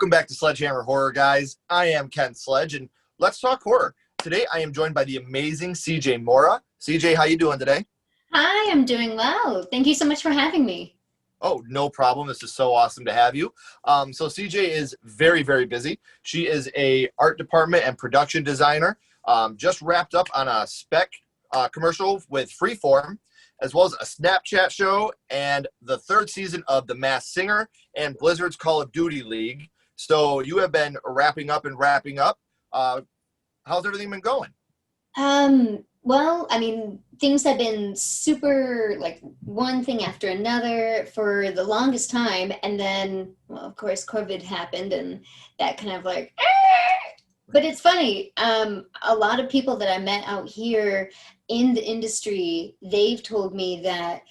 Welcome back to Sledgehammer Horror, guys. I am Ken Sledge, and let's talk horror. Today, I am joined by the amazing CJ Mora. CJ, how you doing today? Hi, I'm doing well. Thank you so much for having me. Oh, no problem. This is so awesome to have you. So CJ is very, very busy. She is a art department and production designer. Just wrapped up on a spec commercial with Freeform, as well as a Snapchat show and the third season of The Masked Singer and Blizzard's Call of Duty League. So you have been wrapping up and wrapping up. How's everything been going? Well, I mean, things have been super, like, one thing after another for the longest time, and then, well, of course, COVID happened, and that kind of like, but it's funny. A lot of people that I met out here in the industry, they've told me that,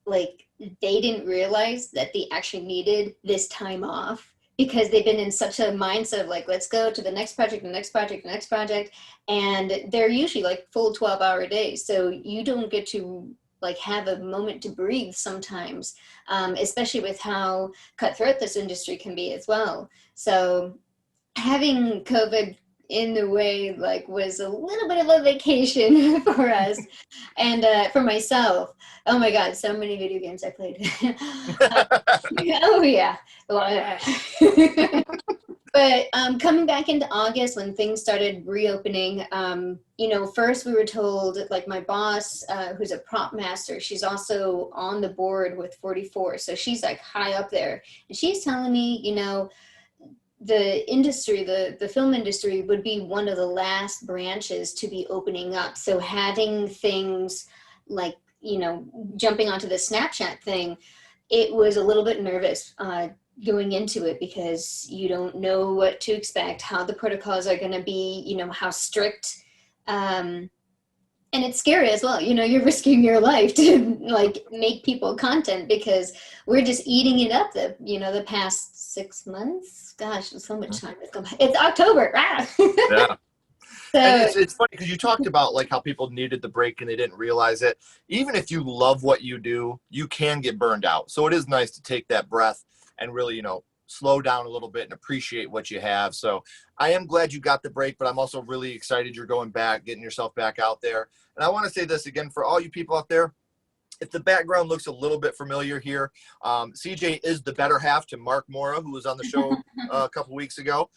like, they didn't realize that they actually needed this time off because they've been in such a mindset of like, let's go to the next project, the next project, the next project. And they're usually like full 12-hour days. So you don't get to like have a moment to breathe sometimes, especially with how cutthroat this industry can be as well. So having COVID in the way like was a little bit of a vacation for us and for myself. Oh my God, so many video games I played. Uh, oh yeah. Well, but coming back into August when things started reopening, first we were told, like my boss, who's a prop master, she's also on the board with 44. So she's like high up there. And she's telling me, the industry, the film industry would be one of the last branches to be opening up. So having things like, jumping onto the Snapchat thing, it was a little bit nervous going into it because you don't know what to expect, how the protocols are going to be, how strict. And it's scary as well. You're risking your life to like make people content because we're just eating it up the past 6 months. Gosh, so much time has gone by. It's October. Ah! Yeah. And So it's funny because you talked about like how people needed the break and they didn't realize it. Even if you love what you do, you can get burned out. So it is nice to take that breath and really, slow down a little bit and appreciate what you have. So I am glad you got the break, but I'm also really excited you're going back, getting yourself back out there. And I want to say this again for all you people out there. If the background looks a little bit familiar here, CJ is the better half to Mark Mora, who was on the show a couple weeks ago.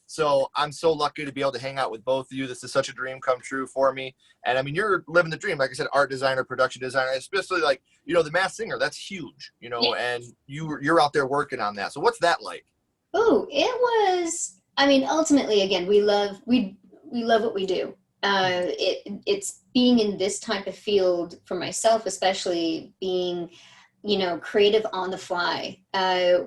So I'm so lucky to be able to hang out with both of you. This is such a dream come true for me. And I mean, you're living the dream. Like I said, art designer, production designer, especially like, the Masked Singer, that's huge, yeah. and you're out there working on that. So what's that like? Oh, it was. I mean, ultimately, again, we love what we do. It's being in this type of field for myself, especially being, creative on the fly.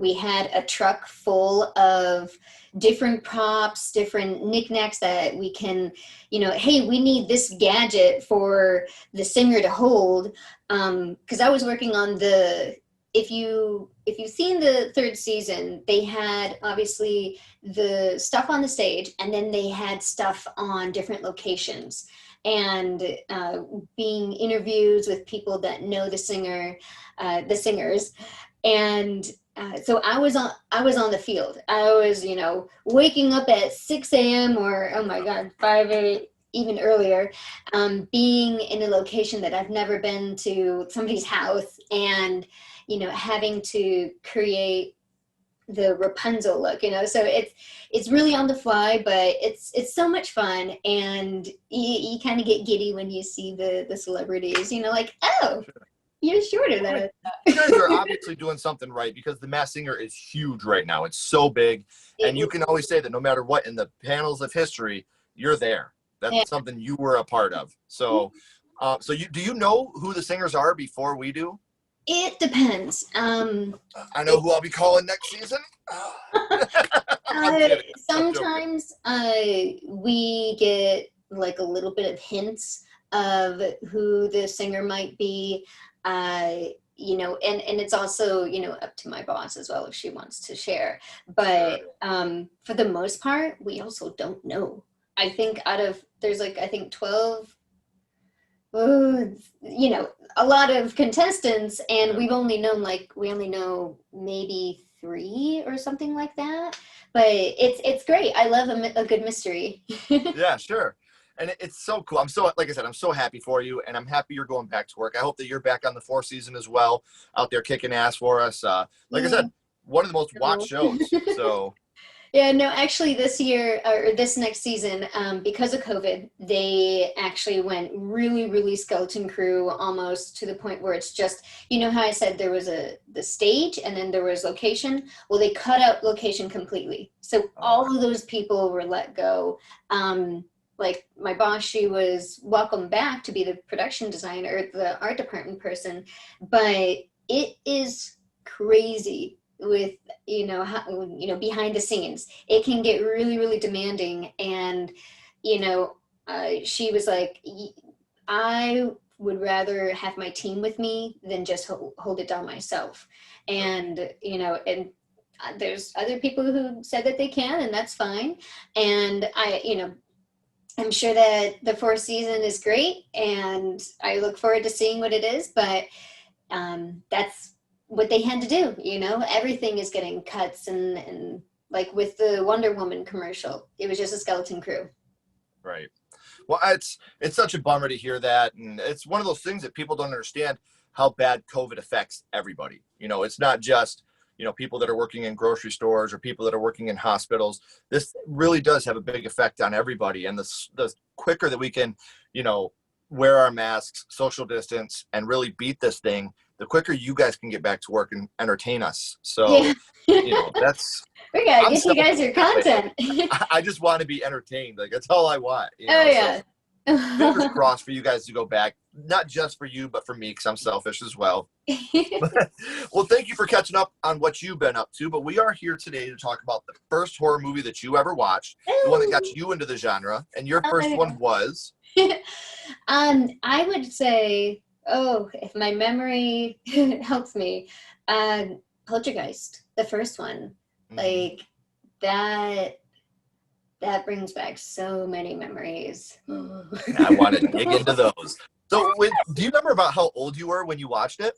We had a truck full of different props, different knickknacks that we can, hey, we need this gadget for the singer to hold. Because I was working on if you've seen the third season, they had obviously the stuff on the stage, and then they had stuff on different locations, and being interviews with people that know the singers, and so I was on the field. I was waking up at 6 a.m. or oh my God 5 a even earlier, being in a location that I've never been to, somebody's house, and having to create the Rapunzel look, so it's really on the fly, but it's so much fun, and you kind of get giddy when you see the celebrities, like, oh, you're shorter than I You guys are thought. obviously doing something right because the Masked Singer is huge right now. It's so big. And you It, can always say that no matter what in the panels of history, you're there. it, That's something you were a part of. So, so do you know who the singers are before we do? it depends. I know who I'll be calling next season. I'm Uh, kidding. I'm joking. sometimes we get like a little bit of hints of who the singer might be, and it's also, up to my boss as well if she wants to share. Sure. But for the most part, we also don't know. I think there's like, I think 12, a lot of contestants, and Yeah. we only know maybe 3 or something like that. But it's great. I love a good mystery. Yeah, sure. And it's so cool. I'm so, like I said, I'm so happy for you, and I'm happy you're going back to work. I hope that you're back on the 4th season as well, out there kicking ass for us. Like I Yeah. said, one of the most watched shows. So Yeah, no, actually, this year or this next season, because of COVID, they actually went really, really skeleton crew almost to the point where it's just, you know how I said there was the stage and then there was location? Well, they cut out location completely. So oh, all of those people were let go. Like my boss, she was welcome back to be the production designer, the art department person, but it is crazy with how, behind the scenes it can get really really demanding. And you know she was like, I would rather have my team with me than just hold it down myself. And there's other people who said that they can, and that's fine. And I'm sure that the 4th season is great, and I look forward to seeing what it is. But that's what they had to do. Everything is getting cuts, and like with the Wonder Woman commercial, it was just a skeleton crew. right. Well, it's such a bummer to hear that, and it's one of those things that people don't understand how bad COVID affects everybody. It's not just people that are working in grocery stores or people that are working in hospitals. This really does have a big effect on everybody, and the quicker that we can, wear our masks, social distance, and really beat this thing, the quicker you guys can get back to work and entertain us. So, Yeah. that's We gotta I'm get you guys selfish your that way. content. I just want to be entertained. Like that's all I want. Oh So yeah. fingers crossed for you guys to go back, not just for you, but for me, because I'm selfish as well. Well, thank you for catching up on what you've been up to. But we are here today to talk about the first horror movie that you ever watched, the one that got Oh, you into the genre. And your oh first my one was, God. I would say, oh, if my memory helps me, uh, Poltergeist, the first one, mhm, like that. That brings back so many memories. I want to dig into those. So, do you remember about how old you were when you watched it?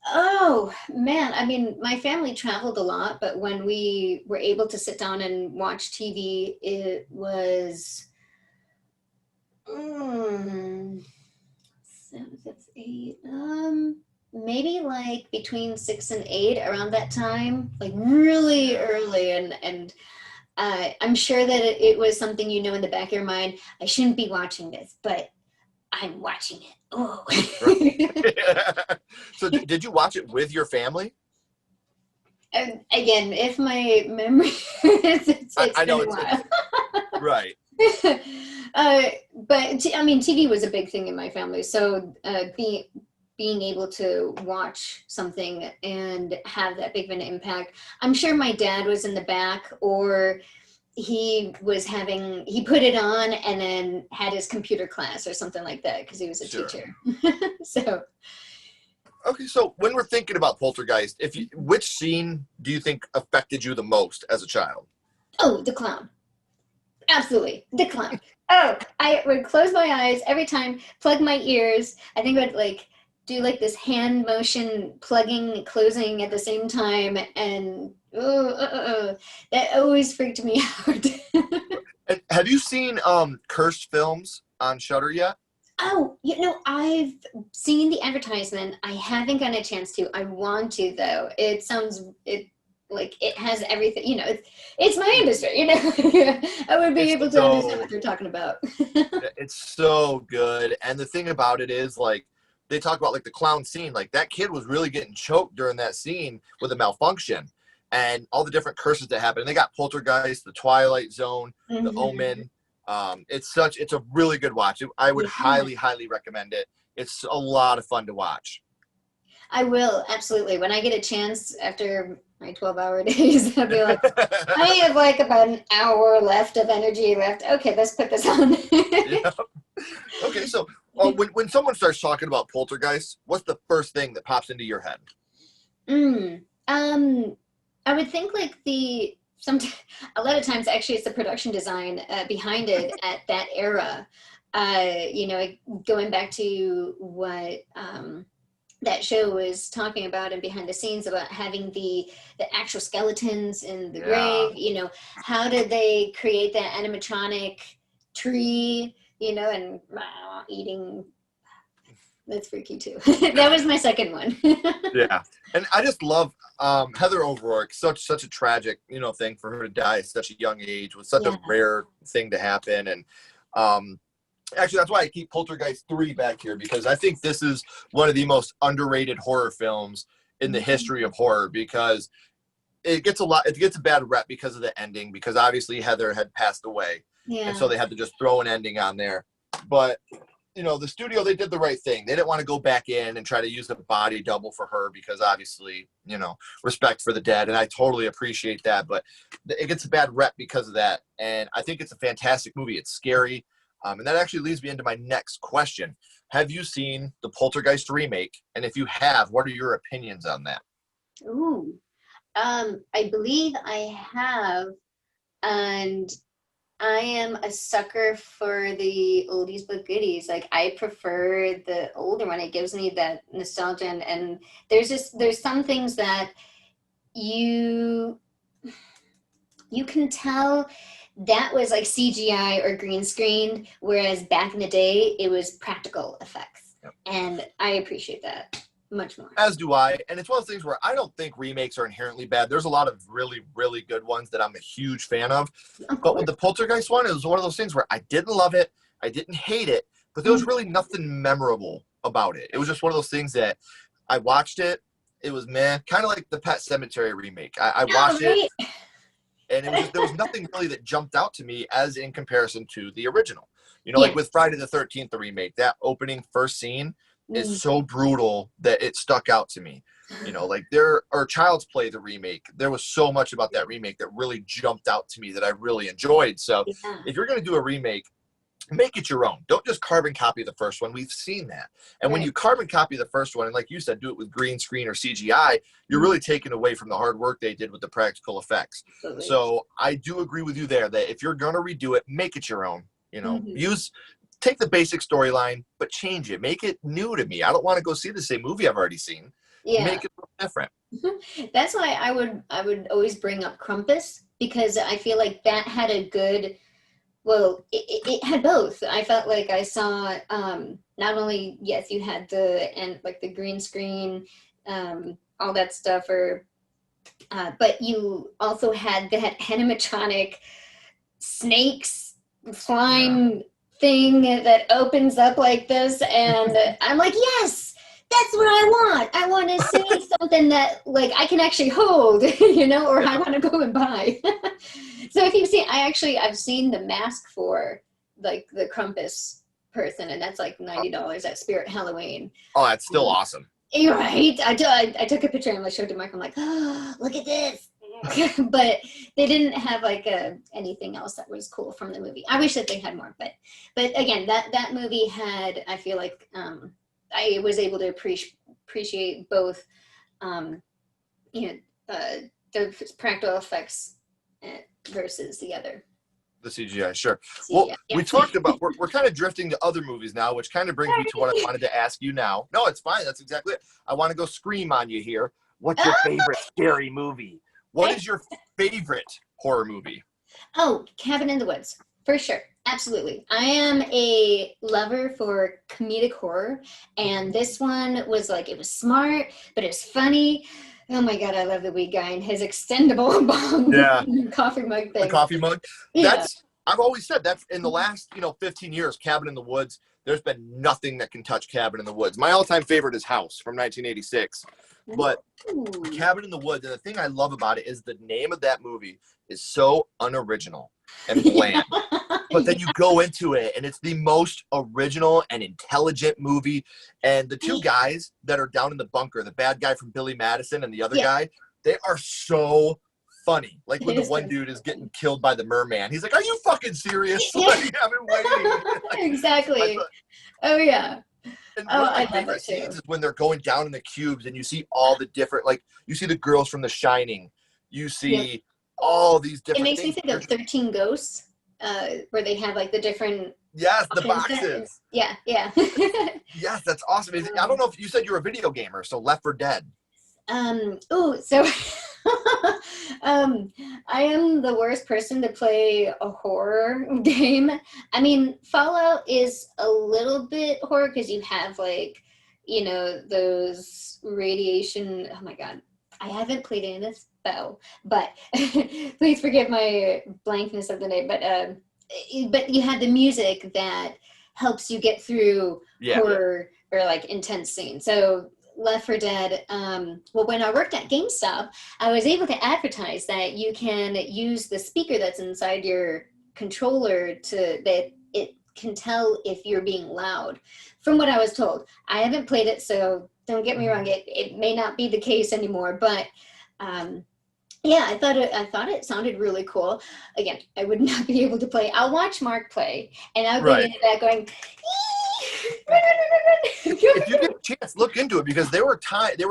Oh man, I mean, my family traveled a lot, but when we were able to sit down and watch TV, it was mm, 7, 6, 8, maybe like between 6 and 8, around that time, like really Yeah. early. And I'm sure that it was something in the back of your mind. I shouldn't be watching this, but I'm watching it. Oh. Right. So, did you watch it with your family? And again, if my memory, it's I been know a it's while. right. uh, but I mean, TV was a big thing in my family. So being able to watch something and have that big of an impact. I'm sure my dad was in the back, or he put it on and then had his computer class or something like that because he was a Sure. teacher. So, Okay, so when we're thinking about Poltergeist, which scene do you think affected you the most as a child? oh, the clown. Absolutely. The clown. Oh, I would close my eyes every time, plug my ears. I think I would like do like this hand motion plugging, closing at the same time. And that always freaked me out. And have you seen cursed films on Shutter yet? Oh, I've seen the advertisement. I haven't gotten a chance to. I want to though. It like it has everything, it's my industry, I would be It's able to understand what so they're talking about. it's so good. And the thing about it is like they talk about like the clown scene, like that kid was really getting choked during that scene with a malfunction and all the different curses that happen. And they got Poltergeist, the Twilight Zone, the Mhm. Omen. It's a really good watch. I would Yeah. highly, highly recommend it. It's a lot of fun to watch. I will, absolutely. When I get a chance after my 12-hour days, I'll be like, I have like about an hour left of energy left. Okay, let's put this on. Yeah. Okay, so when someone starts talking about Poltergeist, what's the first thing that pops into your head? Mm, I would think like a lot of times actually it's the production design behind it at that era. Going back to what that show was talking about, and behind the scenes about having the actual skeletons in the Yeah. grave. How did they create that animatronic tree, and eating. That's freaky too. That was my second one. Yeah. And I just love Heather O'Rourke. Such a tragic, thing for her to die at such a young age was such Yeah. a rare thing to happen. And actually, that's why I keep Poltergeist 3 back here, because I think this is one of the most underrated horror films in the history of horror, because it gets a bad rep because of the ending, because obviously Heather had passed away. And so Yeah. they had to just throw an ending on there. But the studio, they did the right thing. They didn't want to go back in and try to use a body double for her, because obviously, respect for the dead. And I totally appreciate that. But it gets a bad rep because of that. And I think it's a fantastic movie. It's scary. And that actually leads me into my next question. Have you seen the Poltergeist remake? And if you have, what are your opinions on that? Ooh. I believe I have, and I am a sucker for the oldies but goodies. Like, I prefer the older one. It gives me that nostalgia, and there's some things that you you can tell that was like CGI or green screened, whereas back in the day it was practical effects. Yep. And I appreciate that much more. As do I. And it's one of those things where I don't think remakes are inherently bad. There's a lot of really, really good ones that I'm a huge fan of. Of But with course. the Poltergeist one, it was one of those things where I didn't love it. I didn't hate it. But there was really nothing memorable about it. It was just one of those things that I watched it. It was meh. Kind of like the Pet Cemetery remake. I Oh, watched it, right. and it was just, there was nothing really that jumped out to me as in comparison to the original. Like Yeah. with Friday the 13th, the remake, that opening first scene is Mm. so brutal that it stuck out to me. Like Child's Play, the remake, there was so much about that remake that really jumped out to me that I really enjoyed. So Yeah. if you're going to do a remake, make it your own. Don't just carbon copy the first one. We've seen that. And when Right. you carbon copy the first one, and like you said, do it with green screen or CGI, you're really taking away from the hard work they did with the practical effects. Absolutely. So I do agree with you there that if you're going to redo it, make it your own. Mhm. Take the basic storyline, but change it. Make it new to me. I don't want to go see the same movie I've already seen. Yeah. Make it different. That's why I would always bring up Krampus, because I feel like that had a good, well, it had both. I felt like I saw, not only, yes, you had and like the green screen, all that stuff, but you also had that animatronic snakes Yeah. slime thing that opens up like this, and I'm like, yes, that's what I want. I want to see something that like I can actually hold, or I Yeah. want to go and buy. So if you've seen, I've seen the mask for like the Krampus person, and that's like $90 at Spirit Halloween. Oh, that's still Um, awesome. you're right. I took a picture and I showed to Mark. I'm like, oh, look at this. But they didn't have like anything else that was cool from the movie. I wish that they had more, but again, that movie had. I feel like I was able to appreciate both, um, you know, the practical effects versus the other The CGI, sure. Well, CGI. we Yeah. talked about, we're kind of drifting to other movies now, which kind of brings me to what I wanted to ask you now. No, it's fine. That's exactly it. I want to go scream on you here. What's your favorite scary movie? What is your favorite horror movie? Oh, Cabin in the Woods, for sure. Absolutely. I am a lover for comedic horror, and this one was like, it was smart, but it's funny. Oh my God, I love the weed guy and his extendable Yeah, bong coffee mug the thing. coffee mug. Yeah. I've always said that's in the last, 15 years, Cabin in the Woods, there's been nothing that can touch Cabin in the Woods. My all-time favorite is House from 1986. But Ooh. Cabin in the Woods, and the thing I love about it is the name of that movie is so unoriginal and bland. But then you go into it, and it's the most original and intelligent movie. And the two guys that are down in the bunker, the bad guy from Billy Madison and the other Yeah, guy, they are so funny. Like when it the is one so dude is fun. getting killed by the merman, he's like, "Are you fucking serious?" Yeah, Like I've been waiting. I exactly. thought, Oh yeah. and Oh, one of my I love favorite it scenes too. is when they're going down in the cubes, and you see all the different, like you see the girls from The Shining, you Yep. see all these It different makes me things. think of 13 Ghosts, where they have like the different Yes, the options there. boxes. Yeah, yeah. Yes, that's awesome. I don't know if you said you're a video gamer, so Left 4 Dead. Oh, so I am the worst person to play a horror game. I mean, Fallout is a little bit horror because you have like, those radiation. Oh my God. I haven't played any of this spell, but please forgive my blankness of the name. But you have the music that helps you get through Yeah. horror or like intense scenes. So Left 4 Dead. Well, when I worked at GameStop, I was able to advertise that you can use the speaker that's inside your controller that it can tell if you're being loud. From what I was told, I haven't played it, so don't get me wrong. It may not be the case anymore, but yeah, I thought it sounded really cool. Again, I would not be able to play. I'll watch Mark play, and I'll be in the back going. If you get a chance, look into it because they were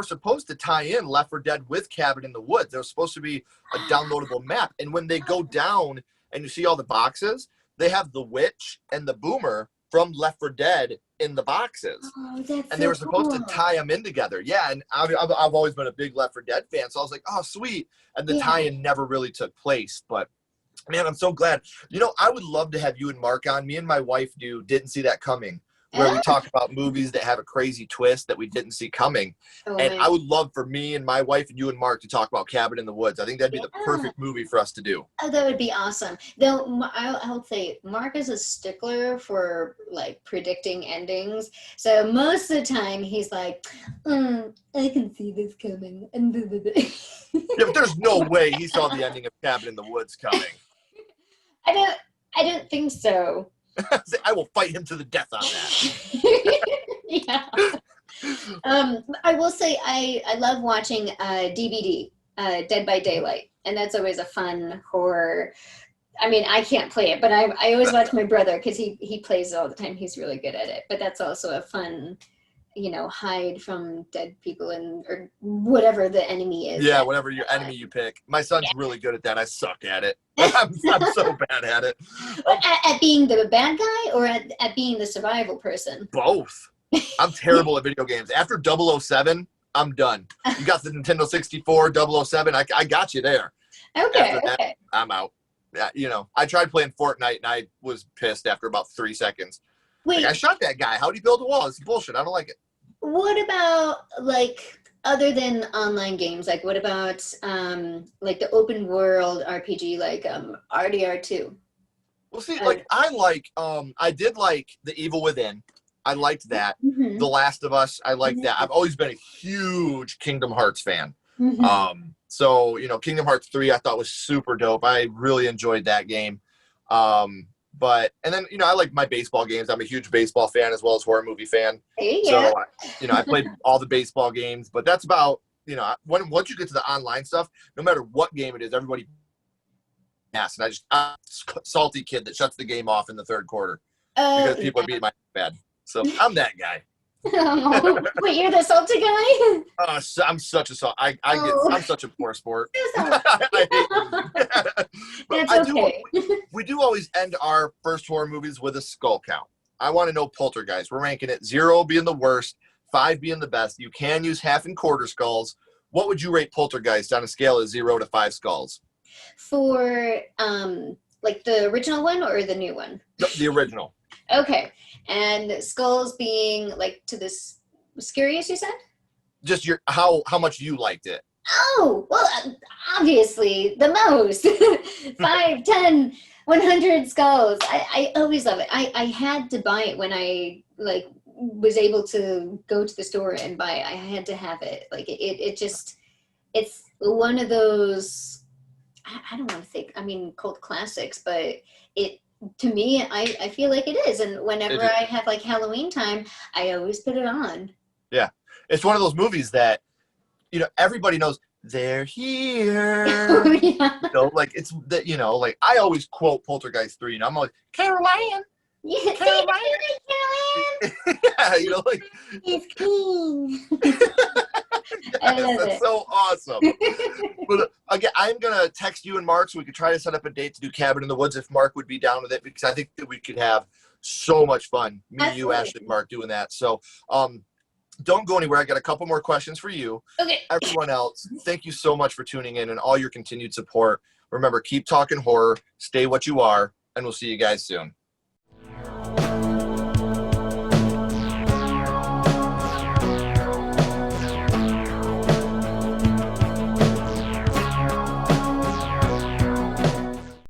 supposed to tie in Left 4 Dead with Cabin in the Woods. There was supposed to be a downloadable map, and when they go down and you see all the boxes, they have the witch and the boomer from Left 4 Dead in the boxes. Oh, that's and they were supposed to tie them in together. Yeah, and I've always been a big Left 4 Dead fan, so I was like, oh, sweet. And the tie-in never really took place, but man, I'm so glad. I would love to have you and Mark on. Me and my wife didn't see that coming, where we talk about movies that have a crazy twist that we didn't see coming. And I would love for me and my wife and you and Mark to talk about Cabin in the Woods. I think that'd be the perfect movie for us to do. Oh, that would be awesome. Though I'll say Mark is a stickler for like predicting endings. So most of the time he's like, I can see this coming. Yeah, but there's no way he saw the ending of Cabin in the Woods coming. I don't think so. I will fight him to the death on that. Yeah. I will say I love watching DVD, Dead by Daylight, and that's always a fun horror. I mean, I can't play it, but I always watch my brother because he plays it all the time. He's really good at it. But that's also a fun, hide from dead people or whatever the enemy is. Yeah, whatever your enemy you pick. My son's really good at that. I suck at it. I'm so bad at it. At being the bad guy or at being the survival person? Both. I'm terrible at video games. After 007, I'm done. You got the Nintendo 64, 007, I got you there. Okay, that, I'm out. Yeah, I tried playing Fortnite and I was pissed after about 3 seconds. Wait, I shot that guy. How'd he build a wall? It's bullshit. I don't like it. What about other than online games? Like what about the open world RPG like RDR2? Well, see, I did like The Evil Within. I liked that. Mm-hmm. The Last of Us, I liked that. I've always been a huge Kingdom Hearts fan. Mm-hmm. So, Kingdom Hearts 3 I thought was super dope. I really enjoyed that game. And then, I like my baseball games. I'm a huge baseball fan as well as horror movie fan. Yeah. So, I played all the baseball games, but that's about, once you get to the online stuff, no matter what game it is, everybody yes, and I'm a salty kid that shuts the game off in the third quarter because people are beating my bad. So I'm that guy. Wait, you're the salty guy? I'm such a salt. I'm such a poor sport. I hate but okay. We do always end our first horror movies with a skull count. I want to know Poltergeist. We're ranking it 0 being the worst, 5 being the best. You can use half and quarter skulls. What would you rate Poltergeist on a scale of 0 to 5 skulls? For the original one or the new one? The original. Okay. And skulls being to this scariest, you said? Just how much you liked it. Oh, well, obviously the most. 5, 10, 100 skulls. I always love it. I had to buy it when I was able to go to the store and buy it. I had to have it. It's one of those, I don't want to think, cult classics, but to me, I feel like it is. And whenever I have Halloween time, I always put it on. Yeah. It's one of those movies that, everybody knows they're here. Oh, yeah. It's that, I always quote Poltergeist 3, I'm like, Caroline. Yeah, Caroline. Yeah, he's king. That's so awesome. But again, I'm gonna text you and Mark so we could try to set up a date to do Cabin in the Woods if Mark would be down with it, because I think that we could have So much fun. Me, you, Absolutely. Ashley, Mark doing that. So don't go anywhere. I got a couple more questions for you. Okay. Everyone else, thank you so much for tuning in and all your continued support. Remember, keep talking horror, stay what you are, and we'll see you guys soon.